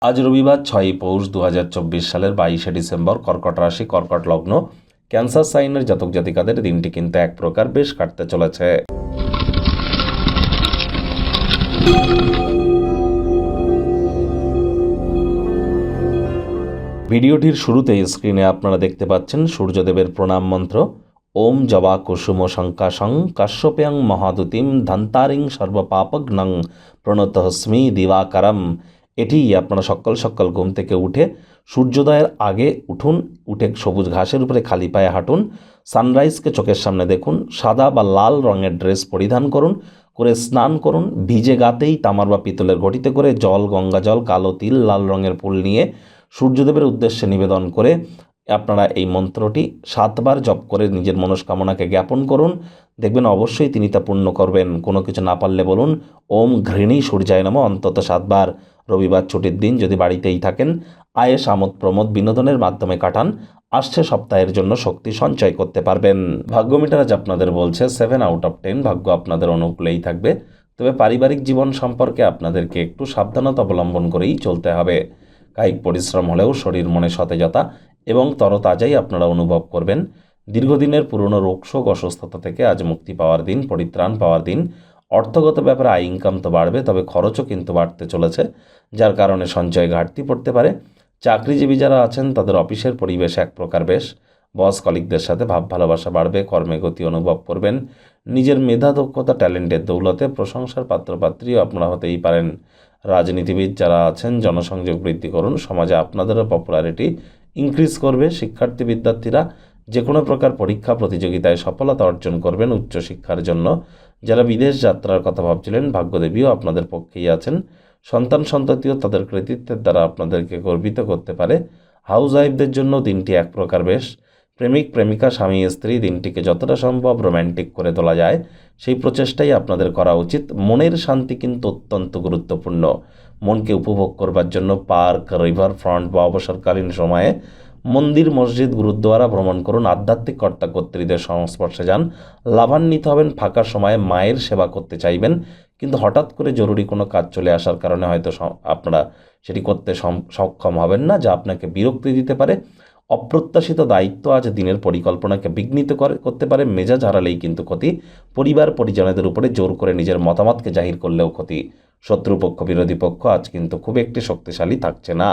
আজ রবিবার 6ই পৌষ 2024 সালের 22শে ডিসেম্বর। কর্কট রাশি, কর্কট লগ্ন, ক্যান্সার সাইনের জাতক জাতিকাদের দিনটি কিন্তু এক প্রকার বেশ কাটতে চলেছে। ভিডিওটির শুরুতেই স্ক্রিনে আপনারা দেখতে পাচ্ছেন সূর্যদেবের প্রণাম মন্ত্র। ওম জবা কুসুম শঙ্কাশং কাশ্যপ্যাং মহাদুতিম ধন্তারিং সর্বপাপঘ্নং প্রণতহস্মি দিবাকারম। এটি আপনারা সকাল সকাল ঘুম থেকে উঠে সূর্যোদয়ের আগে উঠুন, উঠে সবুজ ঘাসের উপরে খালি পায়ে হাঁটুন, সানরাইজকে চোখের সামনে দেখুন, সাদা বা লাল রঙের ড্রেস পরিধান করুন, করে স্নান করুন, ভিজে গাতেই তামার বা পিতলের ঘটিতে করে জল, গঙ্গা জল, কালো তিল, লাল রঙের ফুল নিয়ে সূর্যদেবের উদ্দেশ্যে নিবেদন করে আপনারা এই মন্ত্রটি 7 বার জপ করে নিজের মনস্কামনাকে জ্ঞাপন করুন। দেখবেন অবশ্যই তিনি তা পূর্ণ করবেন। কোনো কিছু না পারলে বলুন ওম ঘৃণী সূর্যায় নমঃ অন্তত 7 বার। রবিবার ছুটির দিন, যদি বাড়িতেই থাকেন আয়েশ আমোদ প্রমোদ বিনোদনের মাধ্যমে কাটান, আসছে সপ্তাহের জন্য শক্তি সঞ্চয় করতে পারবেন। ভাগ্য মিটার আজ আপনাদের বলছে 7 আউট অফ 10। ভাগ্য আপনাদের অনুকূলেই থাকবে, তবে পারিবারিক জীবন সম্পর্কে আপনাদেরকে একটু সাবধানতা অবলম্বন করেই চলতে হবে। কায়িক পরিশ্রম হলেও শরীর মনে সতেজতা এবং তরতাজাই আপনারা অনুভব করবেন। দীর্ঘদিনের পুরনো রোগশোক অসুস্থতা থেকে আজ মুক্তি পাওয়ার দিন, পরিত্রাণ পাওয়ার দিন। অর্থগত ব্যাপারে আয় ইনকাম তো বাড়বে, তবে খরচও কিন্তু বাড়তে চলেছে, যার কারণে সঞ্চয় ঘাটতি পড়তে পারে। চাকরিজীবী যারা আছেন তাদের অফিসের পরিবেশ এক প্রকার বেশ। বস কলিগদের সাথে ভাব ভালোবাসা বাড়বে, কর্মে গতি অনুভব করবেন। নিজের মেধা দক্ষতা ট্যালেন্টের দৌলতে প্রশংসার পাত্রপাত্রীও আপনারা হতেই পারেন। রাজনীতিবিদ যারা আছেন জনসংযোগ বৃদ্ধি করুন, সমাজে আপনাদেরও পপুলারিটি ইনক্রিজ করবে। শিক্ষার্থী বিদ্যার্থীরা যে কোনো প্রকার পরীক্ষা প্রতিযোগিতায় সফলতা অর্জন করবেন উচ্চশিক্ষার জন্য। যারা বিদেশ যাত্রার কথা ভাবছিলেন, ভাগ্যদেবীও আপনাদের পক্ষেই আছেন। সন্তান সন্ততিও তাদের কৃতিত্বের দ্বারা আপনাদেরকে গর্বিত করতে পারে। হাউস ওয়াইফদের জন্য দিনটি এক প্রকার বেশ। প্রেমিক প্রেমিকা, স্বামী স্ত্রী দিনটিকে যতটা সম্ভব রোম্যান্টিক করে তোলা যায় সেই প্রচেষ্টাই আপনাদের করা উচিত। মনের শান্তি কিন্তু অত্যন্ত গুরুত্বপূর্ণ। মনকে উপভোগ করবার জন্য পার্ক, রিভার ফ্রন্ট বা অবসরকালীন সময়ে মন্দির, মসজিদ, গুরুদ্বারা ভ্রমণ করুন। আধ্যাত্মিক কর্তা কর্ত্রীদের সংস্পর্শে যান, লাভান্বিত হবেন। ফাঁকা সময়ে মায়ের সেবা করতে চাইবেন, কিন্তু হঠাৎ করে জরুরি কোনো কাজ চলে আসার কারণে হয়তো আপনারা সেটি করতে সক্ষম হবেন না, যা আপনাকে বিরক্তি দিতে পারে। অপ্রত্যাশিত দায়িত্ব আজ দিনের পরিকল্পনাকে বিঘ্নিত করতে পারে। মেজাজ হারালেই কিন্তু ক্ষতি। পরিবার পরিজনদের উপরে জোর করে নিজের মতামতকে জাহির করলেও ক্ষতি। শত্রুপক্ষ, বিরোধী পক্ষ আজ কিন্তু খুব একটি শক্তিশালী থাকছে না।